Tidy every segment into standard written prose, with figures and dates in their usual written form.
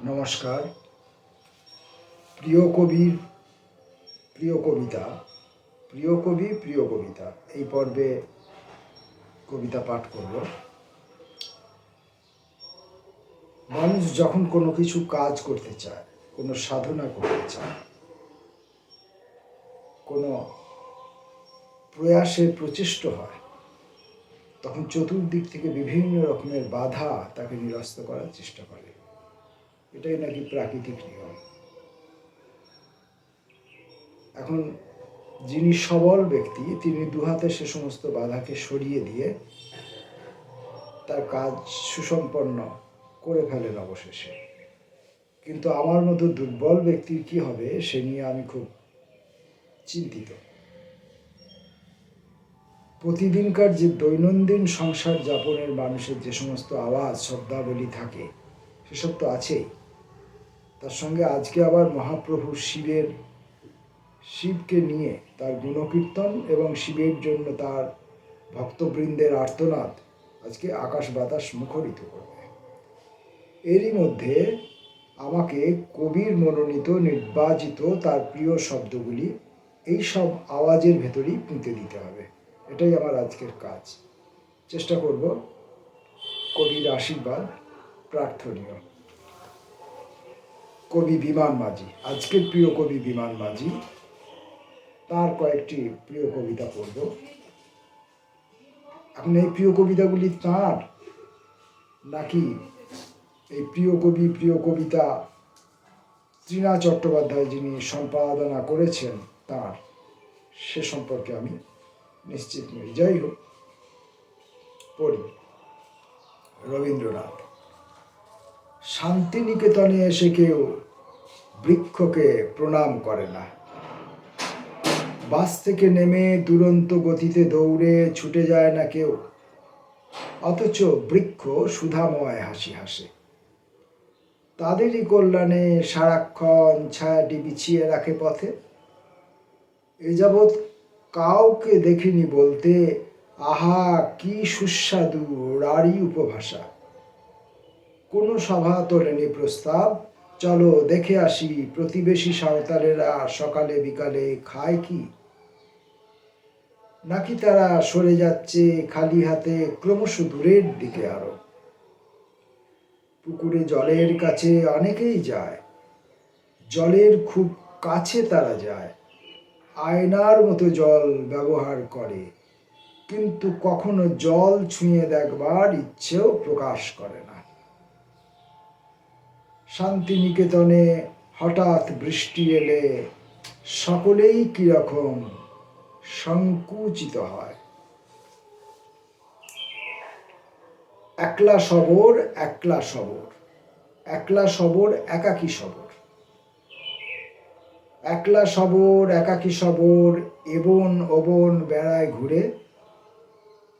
নমস্কার। প্রিয় কবির প্রিয় কবিতা, প্রিয় কবি প্রিয় কবিতা এই পর্বে কবিতা পাঠ করব। মানুষ যখন কোনো কিছু কাজ করতে চায়, কোনো সাধনা করতে চায়, কোনো প্রয়াসে প্রচেষ্ট হয়, তখন চতুর্দিক থেকে বিভিন্ন রকমের বাধা তাকে নিরস্ত করার চেষ্টা করে। এটাই নাকি প্রাকৃতিক নিয়ম। এখন যিনি সবল ব্যক্তি, তিনি দুহাতে সে সমস্ত বাধাকে সরিয়ে দিয়ে তার কাজ সুসম্পন্ন করে ফেলেন অবশেষে। কিন্তু আমার মতো দুর্বল ব্যক্তির কি হবে, সে নিয়ে আমি খুব চিন্তিত। প্রতিদিনকার যে দৈনন্দিন সংসার যাপনের মানুষের যে সমস্ত আওয়াজ শব্দাবলী থাকে, সেসব তো আছেই। তার সঙ্গে আজকে আবার মহাপ্রভু শিবকে নিয়ে তার গুণকীর্তন এবং শিবের জন্য তার ভক্তবৃন্দের আর্তনাদ আজকে আকাশ বাতাস মুখরিত করবে। এরই মধ্যে আমাকে কবির মনোনীত নির্বাচিত তার প্রিয় শব্দগুলি এই সব আওয়াজের ভেতরেই পুঁতে দিতে হবে। এটাই আমার আজকের কাজ। চেষ্টা করব কবির আশীর্বাদ প্রার্থনীয়। কবি বিমান মাঝি, আজকের প্রিয় কবি বিমান মাঝি, তার কয়েকটি প্রিয় কবিতা পড়ব। এখন এই প্রিয় কবিতাগুলি তাঁর, নাকি এই প্রিয় কবি প্রিয় কবিতা তৃণা চট্টোপাধ্যায় যিনি সম্পাদনা করেছেন তাঁর, সে সম্পর্কে আমি নিশ্চিত নই। যাই হোক, পড়ি। রবীন্দ্রনাথ। শান্তিনিকেতনে এসে কেউ বৃক্ষকে প্রণাম করে না। বাস থেকে নেমে দুরন্ত গতিতে দৌড়ে ছুটে যায় না কেউ, অথচ বৃক্ষ সুধাময় হাসি হাসে। তাদেরই কল্যাণে সারাক্ষণ ছায়াটি বিছিয়ে রাখে পথে। এ যাবৎ কাউকে দেখিনি বলতে, আহা কি সুস্বাদু রাঢ়ী উপভাষা। কোনো সভা তোলেনি প্রস্তাব, চলো দেখে আসি প্রতিবেশী সাঁওতালেরা সকালে বিকালে খায় কি। নাকি তারা সরে যাচ্ছে খালি হাতে ক্রমশ দূরের দিকে আরো। পুকুরে জলের কাছে অনেকেই যায়, জলের খুব কাছে তারা যায়, আয়নার মতো জল ব্যবহার করে, কিন্তু কখনো জল ছুঁয়ে দেখবার ইচ্ছেও প্রকাশ করে না। শান্তিনিকেতনে হঠাৎ বৃষ্টি এলে সকলেই কিরকম সংকুচিত হয়। একলা সবর, একলা সবর, একলা সবর একাকী সবর। একলা সবর একাকী সবর এবন ওবন বেড়ায় ঘুরে,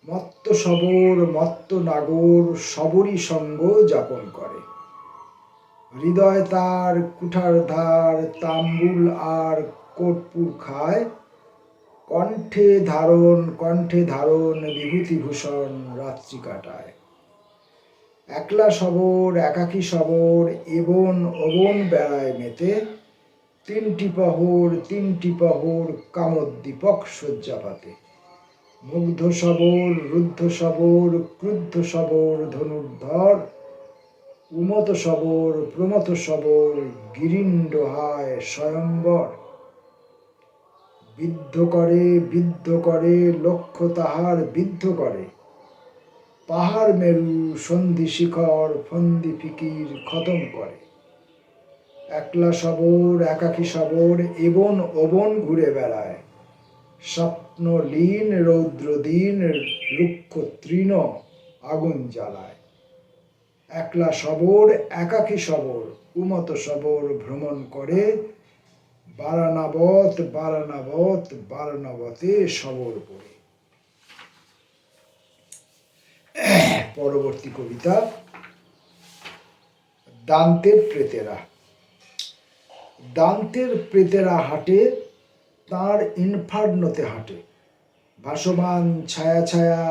মত্ত সবর মত্ত নাগর সবরই সঙ্গ যাপন করে। হৃদয় তার কুঠার ধার তাম্বুল আর কর্পূর খায়, কণ্ঠে ধারণ বিভূতিভূষণ রাত্রি কাটায়। একলা সবর একাকী সবর এবন ওবন বেড়ায় মেতে, তিনটি পহর কামোদ্দীপক শয্যাপাতে। মুগ্ধ সবর রুদ্ধ সবর ক্রুদ্ধ সবর ধনুর্ধর, উমত সবর প্রমথ সবর গিরিণ্ড হায় স্বয়ম্বর। বিদ্ধ করে লক্ষ্য তাহার বিদ্ধ করে, পাহাড় মেরু সন্ধি শিখর ফন্দি ফিকির খতম করে। একলা সবর একাকী সবর এবন ওবন ঘুরে বেড়ায়, স্বপ্ন লীন রৌদ্রদিন রুক্ষ তৃণ আগুন জ্বালায়। একলা সবর একাকী সবর উমত সবর ভ্রমণ করে, বারানাবতে সবর পড়ে। পরবর্তী কবিতা দান্তের প্রেতেরা। দান্তের প্রেতেরা হাঁটে তাঁর ইনফার্নোতে হাঁটে, ভাসমান ছায়া ছায়া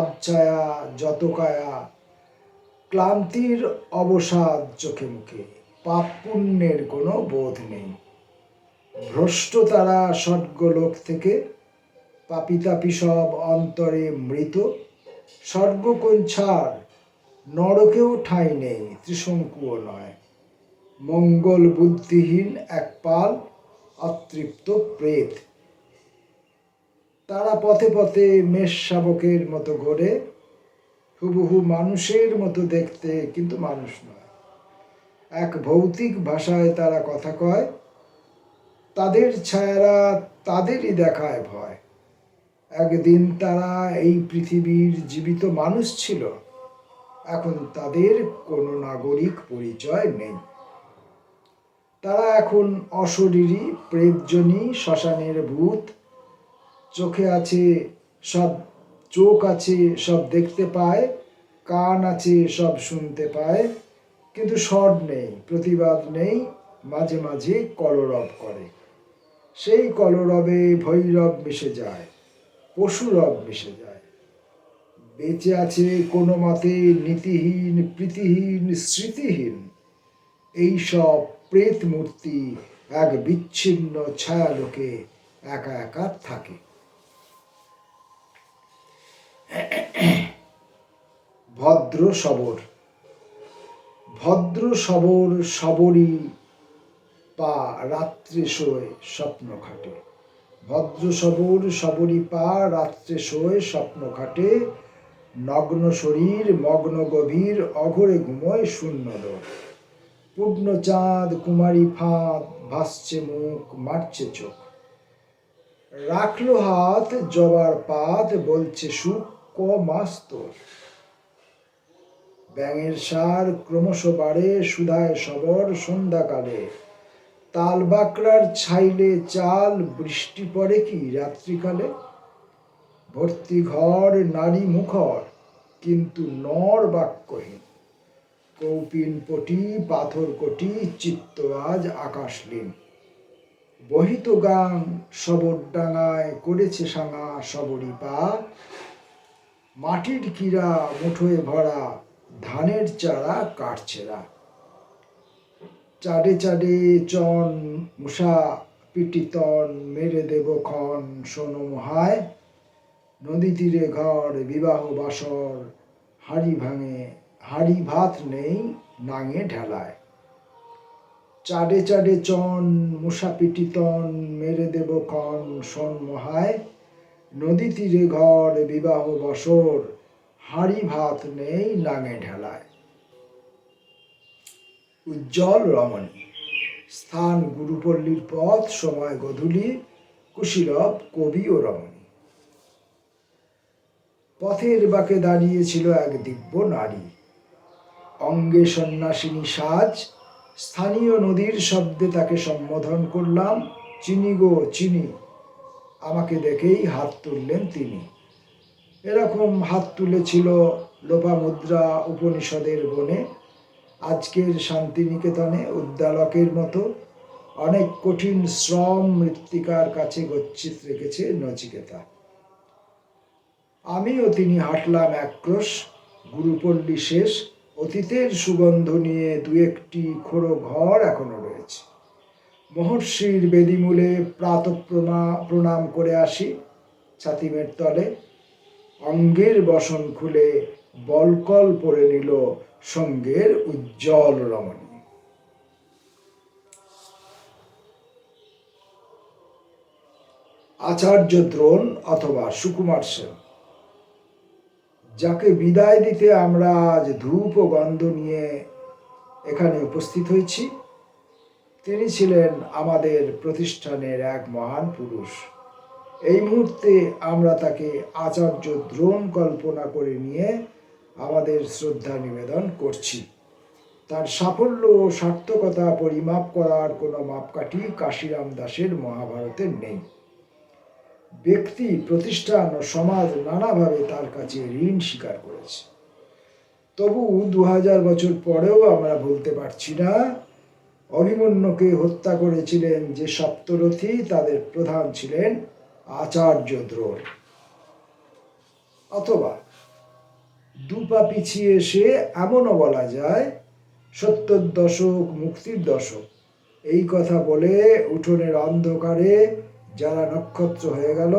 আবছায়া যত কায়া, ক্লান্তির অবসাদ চোখে মুখে। পাপ পুণ্যের কোনো বোধ নেই। ভ্রষ্ট তারা স্বর্গলোক থেকে, পাপী তাপী সব অন্তরে মৃত। স্বর্গকোণ ছাড়, নরকেও ঠাঁই নেই, ত্রিশঙ্কুও নয়। মঙ্গল বুদ্ধিহীন এক পাল অতৃপ্ত প্রেত। তারা পথে পথে মেষ শাবকের মতো ঘোরে, হুবহু মানুষের মতো দেখতে, কিন্তু মানুষ নয়। এক ভৌতিক ভাষায় তারা কথা কয়, তাদের ছায়ারা তাদেরই দেখায় ভয়। একদিন তারা এই পৃথিবীর জীবিত মানুষ ছিল, এখন তাদের কোনো নাগরিক পরিচয় নেই। তারা এখন অশরীরী, প্রেতজনী, শ্মশানের ভূত। চোখে আছে সব, চোখ আছে সব দেখতে পায়, কান আছে সব শুনতে পায়, কিন্তু স্বর নেই, প্রতিবাদ নেই, মাঝে মাঝে কলরব করে। সেই কলরবে ভৈরব মিশে যায়, পশুরব মিশে যায়। বেঁচে আছে কোনো মতে নীতিহীন, প্রীতিহীন, স্মৃতিহীন এই সব প্রেত মূর্তি এক বিচ্ছিন্ন ছায়ালোকে একা একা থাকে। ভদ্র শবর। ভদ্র শবর শবরী পা রাত্রে শোয় স্বপ্ন খাটে। ভদ্র শবর শবরী পা রাত্রে শোয় স্বপ্ন খাটে। নগ্ন শরীর মগ্ন গভীর, অঘরে ঘুমোয় শূন্য লোক। পূর্ণ চাঁদ কুমারী ফাঁদ, ভাসছে মুখ, মারছে চোখ। রাখলো হাত জবার পাত, বলছে সুখ ক মাস তোর। ব্যাঙের সার ক্রমশ বাড়ে, সুধায় সবর সন্ধ্যাকালে। তাল বাকড়ার ছাইলে চাল, বৃষ্টি পড়ে কি রাত্রিকালে। ভর্তি ঘর নারী মুখর, কিন্তু নর বাক্যহীন। কৌপিন পটি পাথর কোটি, চিত্ত আজ আকাশলীন। বহিত গান শবর ডাঙায়, করেছে সাঙা শবরী পা। মাটির কিরা মুঠোয় ভরা, ধানের চারা কাটছেরা। চাডে চাডে চন মুষা পিটিতন, মেরে দেব ক্ষণ শোনো মহায়। নদী তীরে ঘর বিবাহ বাসর, হাড়ি ভাঙে, হাড়ি ভাত নেই নাঙে ঢেলায়। চাডে চাডে চন মুষা পিটিতন, মেরে দেব ক্ষণ শোন মহায়। নদী তীরে ঘর বিবাহ বসর, হাঁড়ি ভাত নেই নাঙে ঢেলায়। উজ্জ্বল রমণী। স্থান গুরুপল্লীর পথ, সময় গধূলি, কুশীলব কবি ও রমণী। পথের বাঁকে দাঁড়িয়েছিল এক দিব্য নারী, অঙ্গে সন্ন্যাসিনী সাজ। স্থানীয় নদীর শব্দে তাকে সম্বোধন করলাম, চিনি গো চিনি। আমাকে দেখেই হাত তুললেন তিনি। এরকম হাত তুলেছিল লোপামুদ্রা উপনিষদের বনে, আজকের শান্তিনিকেতনে উদ্দালকের মতো। অনেক কঠিন শ্রম মৃত্তিকার কাছে গচ্ছিত রেখেছে নচিকেতা। আমিও তিনি হাঁটলাম একক্রোশ। গুরুপল্লী শেষ, অতীতের সুগন্ধ নিয়ে দু একটি খোড়ো ঘর এখনো রয়েছে। মহর্ষির বেদিমূলে প্রাত প্রণাম করে আসি ছাতিমের তলে। অঙ্গের বসন খুলে বলকল পরে নিল সঙ্গের উজ্জ্বল রমণী। আচার্য দ্রোণ অথবা সুকুমার সেন, যাকে বিদায় দিতে আমরা আজ ধূপ ও গন্ধ নিয়ে এখানে উপস্থিত হয়েছি, তিনি ছিলেন আমাদের প্রতিষ্ঠানের এক মহান পুরুষ। এই মুহূর্তে আমরা তাকে আচার্য দ্রোণ কল্পনা করে নিয়ে আমাদের শ্রদ্ধা নিবেদন করছি। তার সাফল্য ও সার্থকতা পরিমাপ করার কোনো মাপকাঠি কাশিরাম দাসের মহাভারতে নেই। ব্যক্তি, প্রতিষ্ঠান ও সমাজ নানাভাবে তার কাছে ঋণ স্বীকার করেছে। তবু 2000 বছর পরেও আমরা ভুলতে পারছি না, অভিমন্যুকে হত্যা করেছিলেন যে সপ্তরথী, তাদের প্রধান ছিলেন আচার্য দ্রোণ। অথবা দুপা পিছিয়ে এসে এমনও বলা যায়, সত্তর দশক, মুক্তির দশক, এই কথা বলে উঠোনের অন্ধকারে যারা নক্ষত্র হয়ে গেল,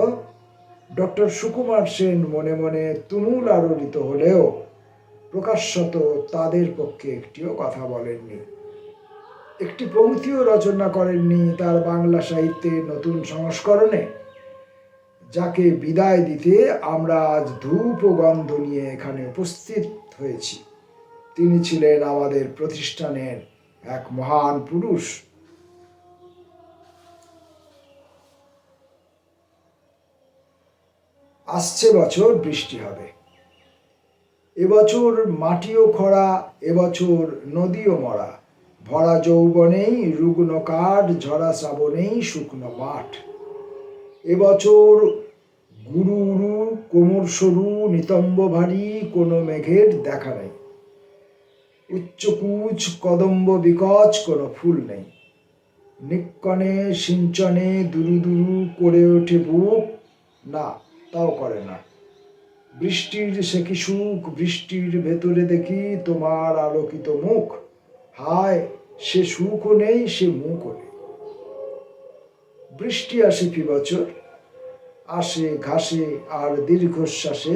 ডক্টর সুকুমার সেন মনে মনে তুমুল আলোড়িত হলেও প্রকাশ্যত তাদের পক্ষে একটিও কথা বলেননি, একটি পংক্তিও রচনা করেননি তার বাংলা সাহিত্যের নতুন সংস্করণে, যাকে বিদায় দিতে আমরা আজ ধূপ ও গন্ধ নিয়ে এখানে উপস্থিত হয়েছি। তিনি ছিলেন আমাদের প্রতিষ্ঠানের এক মহান পুরুষ। আসছে বছর বৃষ্টি হবে, এবছর মাটিও খরা, এবছর নদীও মরা, ভরা যৌবনেই রুগ্ন কাঠ, ঝরা শ্রাবণেই শুকনো মাঠ। এবছর গুরু উরু, কোমর সরু, নিতম্ব ভারী, কোনো মেঘের দেখা নেই। উচ্চকুচ কদম্ব বিকচ, কোনো ফুল নেই। নিক্কণে সিঞ্চনে দুরু দুরু করে ওঠে বুক, না তাও করে না। বৃষ্টির সে কি সুখ, বৃষ্টির ভেতরে দেখি তোমার আলোকিত মুখ, হায় সে সুখও নেই, সে মুখও নেই। বৃষ্টি আসে ফি বছর, আসে ঘাসে আর দীর্ঘশ্বাসে,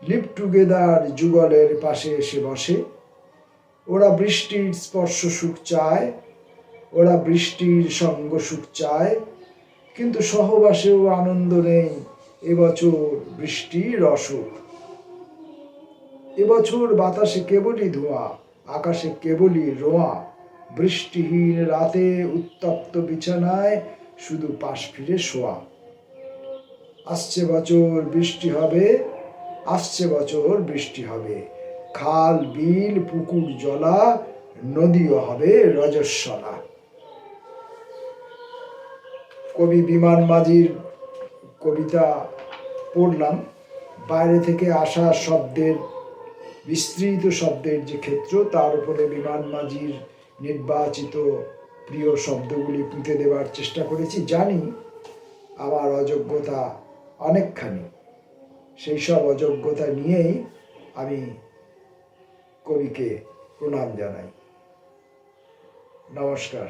লিভ টুগেদার যুগলের পাশে এসে বসে। ওরা বৃষ্টির স্পর্শ সুখ চায়, ওরা বৃষ্টির সঙ্গ সুখ চায়, কিন্তু সহবাসেও আনন্দ নেই, এবছর বৃষ্টির অসুখ। এবছর বাতাসে কেবলই ধোঁয়া, আকাশে কেবলই রোঁয়া, বৃষ্টিহীন রাতে উত্তপ্ত বিছানায় শুধু পাশ ফিরে শোয়া। আসছে বছর বৃষ্টি হবে, আসছে বছর বৃষ্টি হবে, খাল বিল পুকুর জলা, নদীও হবে রজস্বলা। কবি বিমান মাঝির কবিতা পড়লাম। বাইরে থেকে আসা শব্দের, বিস্তৃত শব্দের যে ক্ষেত্র, তার উপরে বিমান মাঝির নির্বাচিত প্রিয় শব্দগুলি পুঁতে দেওয়ার চেষ্টা করেছি। জানি আমার অযোগ্যতা অনেকখানি, সেই সব অযোগ্যতা নিয়েই আমি কবিকে প্রণাম জানাই। নমস্কার।